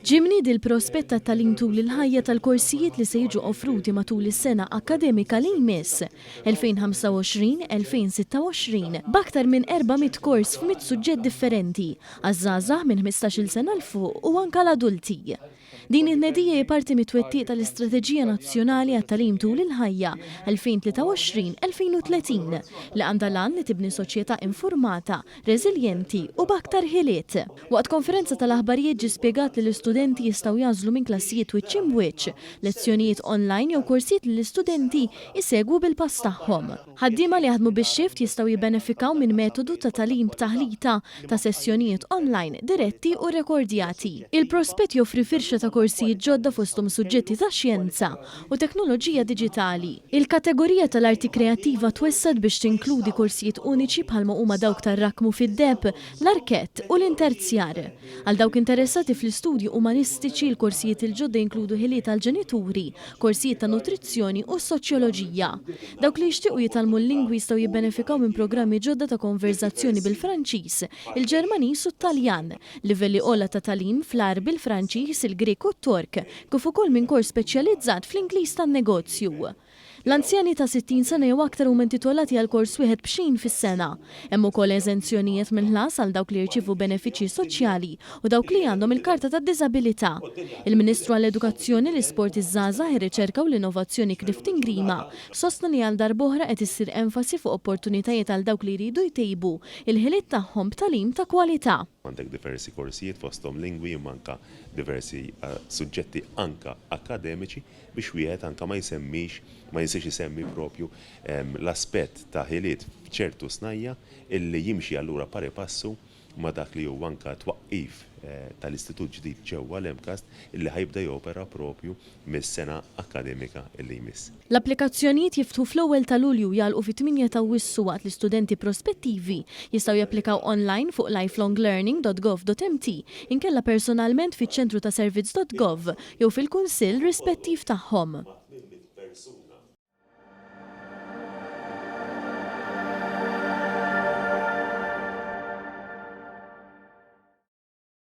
Ġimni dil-prospett tat-tagħlim tul il-ħajja tal-korsijiet li se jiġu offruti matul is-sena akademika li jmiss 2025-2026 b'aktar minn 400 kors f'100 suġġett differenti għaż-żgħażagħ minn 15-il sena l fuq u anke l-adulti. Din it-tnedija hi parti mit-twettiq tal-Istrateġija Nazzjonali għat-Tagħlim tul il-ħajja 2023-2030 li għandha lan li tibni soċjetà informata, reżiljenti u b'aktar ħiliet. Waqt konferenza tal-aħbarijiet ġie spjegat li l-istudenti jistgħu jażlu minn klassijiet wiċċ imb' wiċċ, lezzjonijiet online jew korsijiet li l-istudenti jsegwu bil-pass tagħhom. Ħaddiema li jaħdmu bix-xift jistgħu jibbenefikaw minn metodu ta' tagħlim b'taħlita ta' sessjonijiet online diretti u rekordjati. Il-prospett joffri firxa ta' korsijiet ġodda fosthom suġġetti ta' xjenza u teknoloġija diġitali. Il-kategorija tal-arti kreattiva twessad biex tinkludi korsijiet uniċi bħalma huma dawk tar-rakmu fid-deb, l-arkett u l-interzjar. Għal dawk interessati fl-istudji umanistiċi l-korsijiet il-ġodda jinkludu ħiliet tal-ġenituri, korsijiet ta' nutrizzjoni u soċjoloġija. Dawk li jixtiequ jitalmu l-lingwi jistgħu jibbenefikaw minn programmi ġodda ta' konverzazzjoni bil-Franċiż, il-Ġermaniż u t-Taljan, livelli ogħla ta' tagħlim fl-Arbi, il-Franċiż, il-Grek u t-Tork, kif ukoll minn kors speċjalizzat fl-Ingliż tan-negozju. L-anzjani ta' 60 sena jew aktar huma intitolati għal kors wieħed b'xejn fis-sena. Hemm ukoll eżenzjonijiet minn ħlas għal dawk li jirċievu benefiċċji soċjali u dawk li għandhom il-karta tad-diżabilità. Il-Ministru għall-Edukazzjoni, l-Isport iż-żgħażagħ, ir-Riċerka u l-Innovazzjoni Kniftin Grima sostna li għal darb'oħra qed issir enfasi fuq opportunitajiet għal dawk li jridu jtejbu il-ħiliet tagħhom b'tagħlim ta' kwalità. Għandek diversi korsijiet fosthom lingwi imma anke diversi suġġetti anke akademiċi biex wieħed anke ma jinsiex isemmi propju l-aspett ta' ħiliet f'ċertu snajja illi jimxi allura pari passu ma' dak li huwa anke twaqqif tal-istitut ġdid ġewwa l-Emkast illi ħajbda jopera propju mis-sena akademika illi jmiss. L-applikazzjonijiet jiftħu fl-ewwel ta' Lulju jalqu fit-8 ta' Awwissu waqt li studenti prospettivi jistgħu japplikaw online fuq lifelonglearning.gov.mt inkella personalment fiċ-ċentru ta' servizz.gov jew fil-kunsill rispettiv tagħhom.